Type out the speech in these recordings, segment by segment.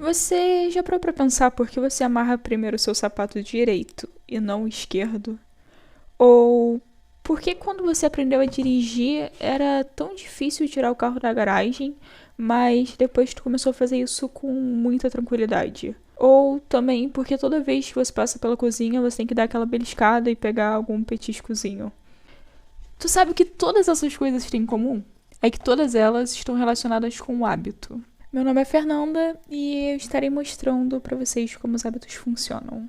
Você já parou pra pensar por que você amarra primeiro o seu sapato direito e não o esquerdo? Ou por que quando você aprendeu a dirigir era tão difícil tirar o carro da garagem, mas depois tu começou a fazer isso com muita tranquilidade? Ou também porque toda vez que você passa pela cozinha você tem que dar aquela beliscada e pegar algum petiscozinho? Tu sabe que todas essas coisas têm em comum? É que todas elas estão relacionadas com o hábito. Meu nome é Fernanda e eu estarei mostrando para vocês como os hábitos funcionam.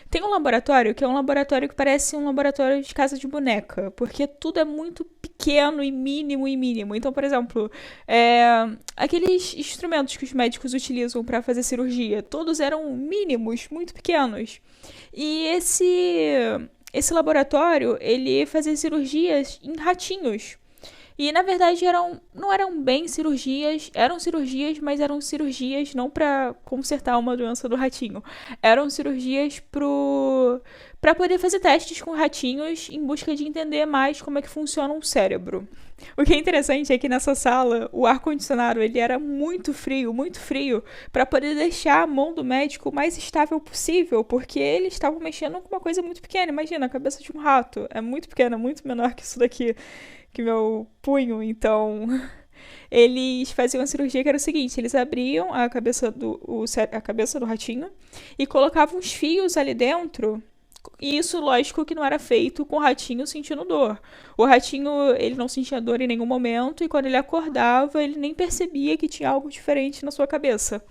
Tem um laboratório que é um laboratório que parece um laboratório de casa de boneca, porque tudo é muito pequeno e mínimo e mínimo. Então, por exemplo, aqueles instrumentos que os médicos utilizam para fazer cirurgia, todos eram mínimos, muito pequenos. E esse laboratório, ele fazia cirurgias em ratinhos. E na verdade não eram bem cirurgias, eram cirurgias, mas eram cirurgias não para consertar uma doença do ratinho. Eram cirurgias para poder fazer testes com ratinhos em busca de entender mais como é que funciona um cérebro. O que é interessante é que nessa sala o ar-condicionado ele era muito frio, para poder deixar a mão do médico o mais estável possível, porque eles estavam mexendo com uma coisa muito pequena. Imagina, a cabeça de um rato é muito pequena, muito menor que isso daqui, que meu punho. Então, eles faziam uma cirurgia que era o seguinte: eles abriam a cabeça do ratinho e colocavam os fios ali dentro. E isso, lógico, que não era feito com o ratinho sentindo dor. O ratinho, ele não sentia dor em nenhum momento, e quando ele acordava, ele nem percebia que tinha algo diferente na sua cabeça.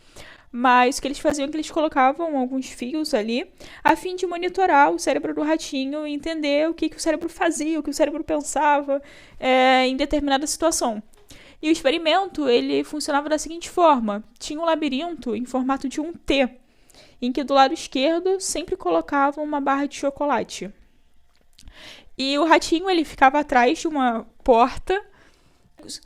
Mas o que eles faziam é que eles colocavam alguns fios ali, a fim de monitorar o cérebro do ratinho e entender o que o cérebro fazia, o que o cérebro pensava em determinada situação. E o experimento, ele funcionava da seguinte forma: tinha um labirinto em formato de um T, em que do lado esquerdo sempre colocavam uma barra de chocolate. E o ratinho, ele ficava atrás de uma porta.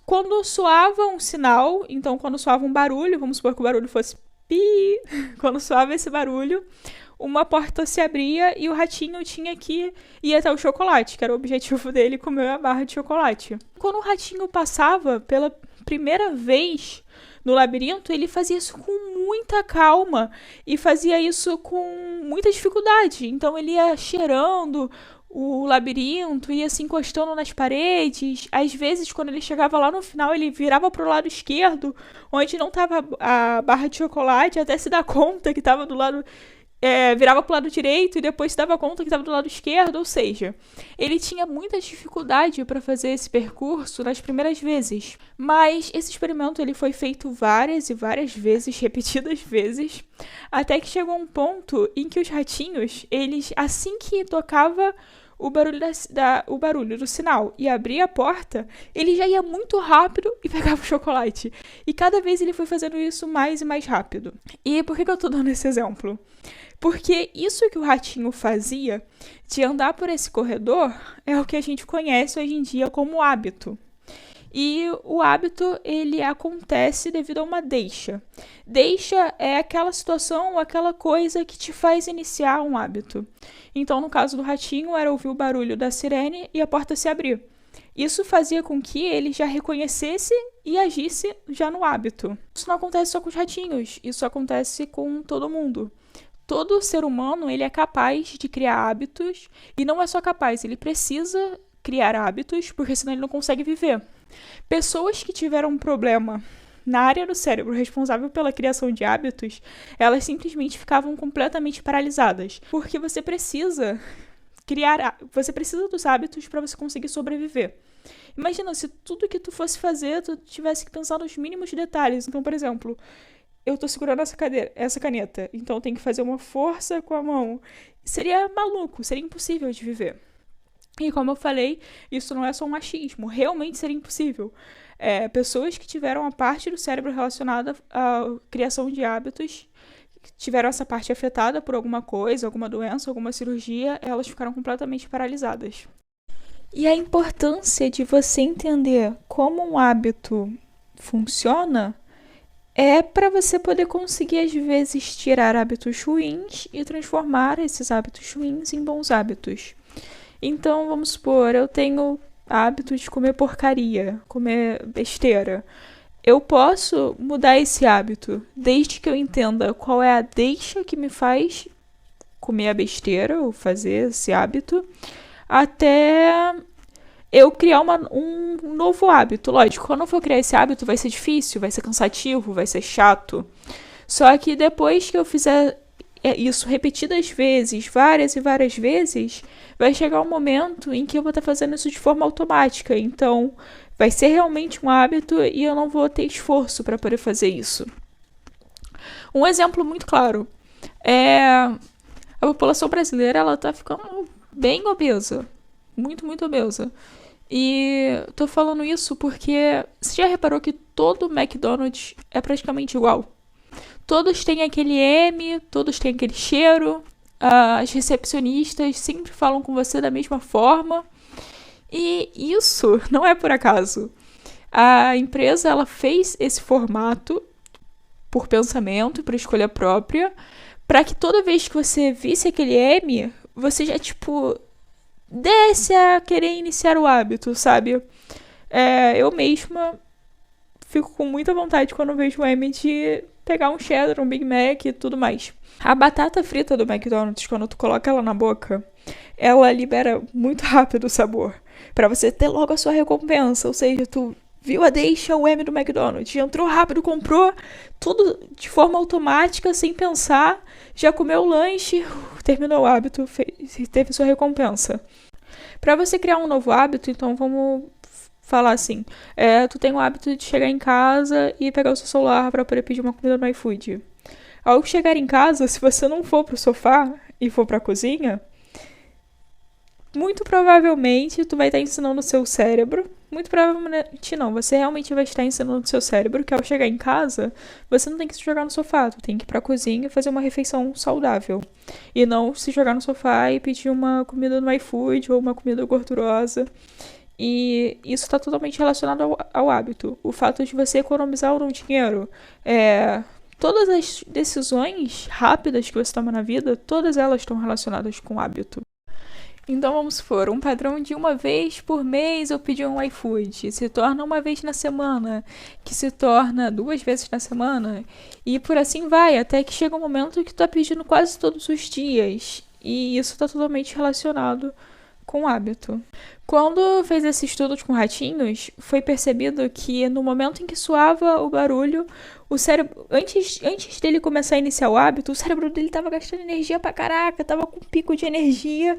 Quando soava um sinal, então quando soava um barulho, vamos supor que o barulho fosse pi, quando soava esse barulho, uma porta se abria e o ratinho tinha que ir até o chocolate, que era o objetivo dele, comer a barra de chocolate. Quando o ratinho passava pela primeira vez no labirinto, ele fazia isso com muita calma e fazia isso com muita dificuldade. Então ele ia cheirando o labirinto, ia se encostando nas paredes. Às vezes, quando ele chegava lá no final, ele virava pro lado esquerdo, onde não estava a barra de chocolate, até se dar conta que estava do lado... virava pro lado direito e depois se dava conta que estava do lado esquerdo. Ou seja, ele tinha muita dificuldade para fazer esse percurso nas primeiras vezes. Mas esse experimento ele foi feito várias e várias vezes, repetidas vezes, até que chegou um ponto em que os ratinhos, eles, assim que tocava o barulho do sinal e abria a porta, ele já ia muito rápido e pegava o chocolate. E cada vez ele foi fazendo isso mais e mais rápido. E por que eu tô dando esse exemplo? Porque isso que o ratinho fazia, de andar por esse corredor, é o que a gente conhece hoje em dia como hábito. E o hábito, ele acontece devido a uma deixa. Deixa é aquela situação ou aquela coisa que te faz iniciar um hábito. Então, no caso do ratinho, era ouvir o barulho da sirene e a porta se abrir. Isso fazia com que ele já reconhecesse e agisse já no hábito. Isso não acontece só com os ratinhos, isso acontece com todo mundo. Todo ser humano, ele é capaz de criar hábitos, e não é só capaz, ele precisa criar hábitos, porque senão ele não consegue viver. Pessoas que tiveram um problema na área do cérebro responsável pela criação de hábitos, elas simplesmente ficavam completamente paralisadas, porque você precisa dos hábitos para você conseguir sobreviver. Imagina se tudo que tu fosse fazer, tu tivesse que pensar nos mínimos detalhes. Então, por exemplo, eu tô segurando essa caneta, então eu tenho que fazer uma força com a mão. Seria maluco, seria impossível de viver. E como eu falei, isso não é só um achismo, realmente seria impossível. Pessoas que tiveram a parte do cérebro relacionada à criação de hábitos, tiveram essa parte afetada por alguma coisa, alguma doença, alguma cirurgia, elas ficaram completamente paralisadas. E a importância de você entender como um hábito funciona é para você poder conseguir, às vezes, tirar hábitos ruins e transformar esses hábitos ruins em bons hábitos. Então, vamos supor, eu tenho hábito de comer porcaria, comer besteira. Eu posso mudar esse hábito, desde que eu entenda qual é a deixa que me faz comer a besteira ou fazer esse hábito, até eu criar um novo hábito. Lógico, quando eu for criar esse hábito vai ser difícil, vai ser cansativo, vai ser chato. Só que depois que eu fizer isso repetidas vezes, várias e várias vezes, vai chegar um momento em que eu vou estar fazendo isso de forma automática. Então, vai ser realmente um hábito e eu não vou ter esforço para poder fazer isso. Um exemplo muito claro é a população brasileira, ela tá ficando bem obesa. Muito, muito obesa. E tô falando isso porque você já reparou que todo McDonald's é praticamente igual? Todos têm aquele M, todos têm aquele cheiro, as recepcionistas sempre falam com você da mesma forma. E isso não é por acaso. A empresa ela fez esse formato por pensamento e por escolha própria, para que toda vez que você visse aquele M, você já, desse a querer iniciar o hábito, sabe? Eu mesma fico com muita vontade quando vejo o M de pegar um cheddar, um Big Mac e tudo mais. A batata frita do McDonald's, quando tu coloca ela na boca, ela libera muito rápido o sabor, para você ter logo a sua recompensa. Ou seja, tu viu a deixa, o M do McDonald's, entrou rápido, comprou, tudo de forma automática, sem pensar, já comeu o lanche, terminou o hábito, teve sua recompensa. Para você criar um novo hábito, então vamos falar assim, tu tem o hábito de chegar em casa e pegar o seu celular para poder pedir uma comida no iFood. Ao chegar em casa, se você não for pro sofá e for pra cozinha, muito provavelmente tu vai estar ensinando o seu cérebro, muito provavelmente não, você realmente vai estar ensinando o seu cérebro que ao chegar em casa, você não tem que se jogar no sofá, tu tem que ir pra cozinha e fazer uma refeição saudável. E não se jogar no sofá e pedir uma comida no iFood ou uma comida gordurosa. E isso está totalmente relacionado ao hábito. O fato de você economizar ou não dinheiro. Todas as decisões rápidas que você toma na vida, todas elas estão relacionadas com hábito. Então vamos supor, um padrão de uma vez por mês eu pedir um iFood, se torna uma vez na semana, que se torna 2 vezes na semana, e por assim vai, até que chega um momento que tu tá pedindo quase todos os dias. E isso está totalmente relacionado com hábito. Quando fez esse estudo com ratinhos, foi percebido que no momento em que soava o barulho, o cérebro, antes dele começar a iniciar o hábito, o cérebro dele estava gastando energia pra caraca, estava com um pico de energia,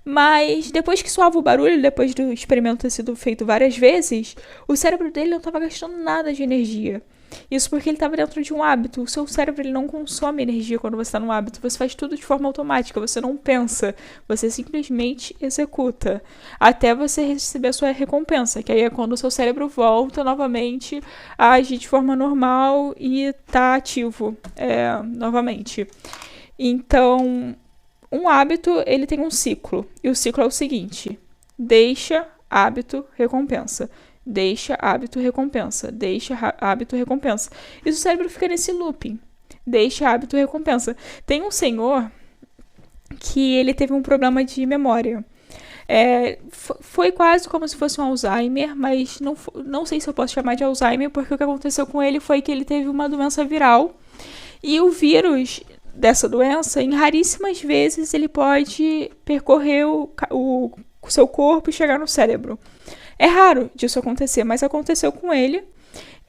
mas depois que soava o barulho, depois do experimento ter sido feito várias vezes, o cérebro dele não estava gastando nada de energia. Isso porque ele estava dentro de um hábito. O seu cérebro ele não consome energia quando você está no hábito. Você faz tudo de forma automática. Você não pensa. Você simplesmente executa. Até você receber a sua recompensa. Que aí é quando o seu cérebro volta novamente a agir de forma normal e tá ativo novamente. Então, um hábito ele tem um ciclo. E o ciclo é o seguinte. Deixa, hábito, recompensa. Deixa, hábito, recompensa. Deixa, hábito, recompensa. E o cérebro fica nesse looping. Deixa, hábito, recompensa. Tem um senhor que ele teve um problema de memória. Foi quase como se fosse um Alzheimer, mas não sei se eu posso chamar de Alzheimer, porque o que aconteceu com ele foi que ele teve uma doença viral. E o vírus dessa doença, em raríssimas vezes, ele pode percorrer o seu corpo e chegar no cérebro. É raro disso acontecer, mas aconteceu com ele.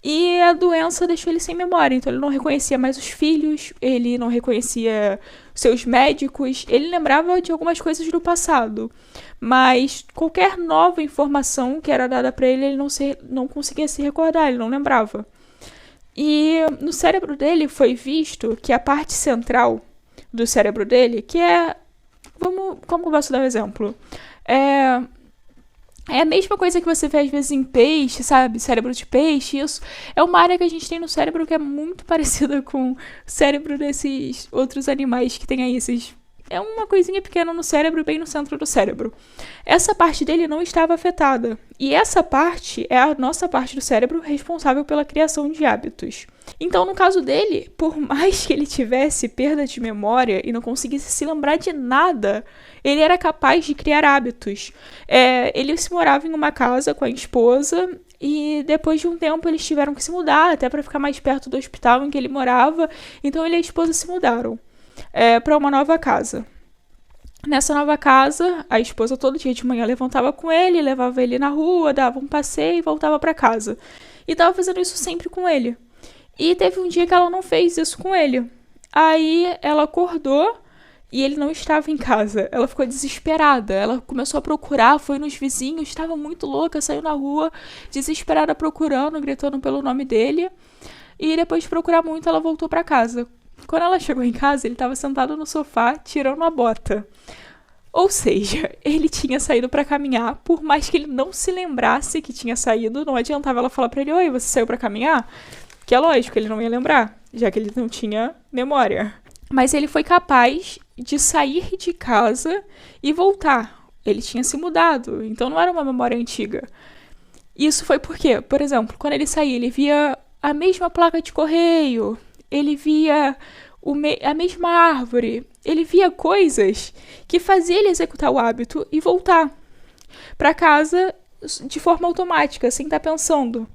E a doença deixou ele sem memória. Então ele não reconhecia mais os filhos, ele não reconhecia seus médicos, ele lembrava de algumas coisas do passado. Mas qualquer nova informação que era dada para ele, ele não conseguia se recordar, ele não lembrava. E no cérebro dele foi visto que a parte central do cérebro dele, que é... como eu posso dar um exemplo? É a mesma coisa que você vê às vezes em peixe, sabe? Cérebro de peixe, isso. É uma área que a gente tem no cérebro que é muito parecida com o cérebro desses outros animais que tem aí, esses é uma coisinha pequena no cérebro, bem no centro do cérebro. Essa parte dele não estava afetada. E essa parte é a nossa parte do cérebro responsável pela criação de hábitos. Então, no caso dele, por mais que ele tivesse perda de memória e não conseguisse se lembrar de nada, ele era capaz de criar hábitos. Ele se morava em uma casa com a esposa e depois de um tempo eles tiveram que se mudar, até para ficar mais perto do hospital em que ele morava. Então ele e a esposa se mudaram para uma nova casa. Nessa nova casa, a esposa todo dia de manhã levantava com ele, levava ele na rua, dava um passeio e voltava para casa. E estava fazendo isso sempre com ele. E teve um dia que ela não fez isso com ele. Aí ela acordou e ele não estava em casa. Ela ficou desesperada. Ela começou a procurar, foi nos vizinhos, estava muito louca, saiu na rua, desesperada procurando, gritando pelo nome dele. E depois de procurar muito, ela voltou para casa. Quando ela chegou em casa, ele estava sentado no sofá, tirando a bota. Ou seja, ele tinha saído para caminhar, por mais que ele não se lembrasse que tinha saído, não adiantava ela falar para ele: oi, você saiu para caminhar? Que é lógico, ele não ia lembrar, já que ele não tinha memória. Mas ele foi capaz de sair de casa e voltar. Ele tinha se mudado, então não era uma memória antiga. Isso foi porque, por exemplo, quando ele saía, ele via a mesma placa de correio, ele via a mesma árvore, ele via coisas que faziam ele executar o hábito e voltar para casa de forma automática, sem estar pensando.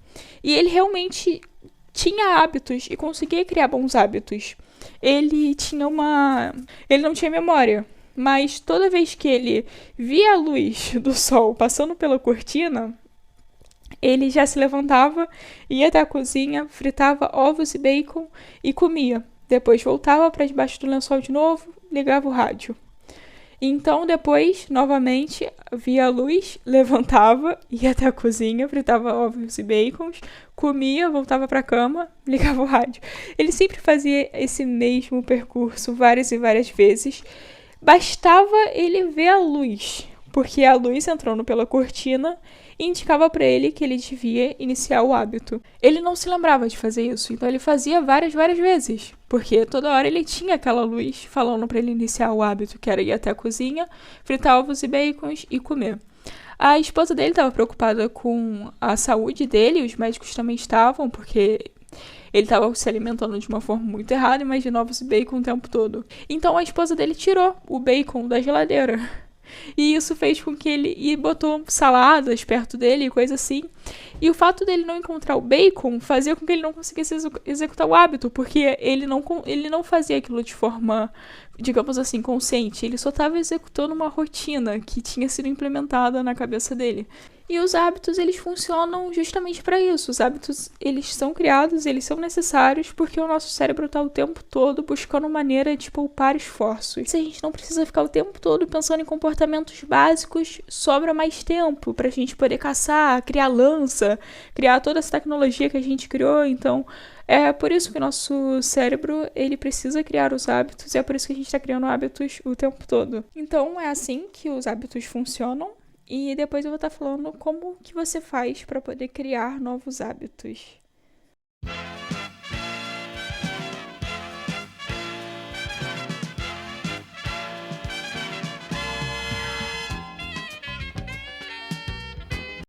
E ele realmente tinha hábitos e conseguia criar bons hábitos. Ele não tinha memória, mas toda vez que ele via a luz do sol passando pela cortina, ele já se levantava, ia até a cozinha, fritava ovos e bacon e comia. Depois voltava para debaixo do lençol de novo, ligava o rádio. Então, depois, novamente, via a luz, levantava, ia até a cozinha, fritava ovos e bacons, comia, voltava para a cama, ligava o rádio. Ele sempre fazia esse mesmo percurso várias e várias vezes. Bastava ele ver a luz, porque a luz entrando pela cortina indicava para ele que ele devia iniciar o hábito. Ele não se lembrava de fazer isso, então ele fazia várias vezes, porque toda hora ele tinha aquela luz falando para ele iniciar o hábito, que era ir até a cozinha, fritar ovos e bacons e comer. A esposa dele estava preocupada com a saúde dele, os médicos também estavam, porque ele estava se alimentando de uma forma muito errada, imagina ovos e bacon o tempo todo. Então a esposa dele tirou o bacon da geladeira. E isso fez com que ele botou saladas perto dele e coisa assim. E o fato dele não encontrar o bacon fazia com que ele não conseguisse executar o hábito, porque ele não fazia aquilo de forma, digamos assim, consciente. Ele só estava executando uma rotina que tinha sido implementada na cabeça dele. E os hábitos, eles funcionam justamente para isso. Os hábitos, eles são criados, eles são necessários porque o nosso cérebro está o tempo todo buscando maneira de poupar esforços. Se a gente não precisa ficar o tempo todo pensando em comportamentos básicos, sobra mais tempo para a gente poder caçar, criar lança, criar toda essa tecnologia que a gente criou. Então, é por isso que o nosso cérebro, ele precisa criar os hábitos e é por isso que a gente está criando hábitos o tempo todo. Então, é assim que os hábitos funcionam. E depois eu vou estar falando como que você faz para poder criar novos hábitos.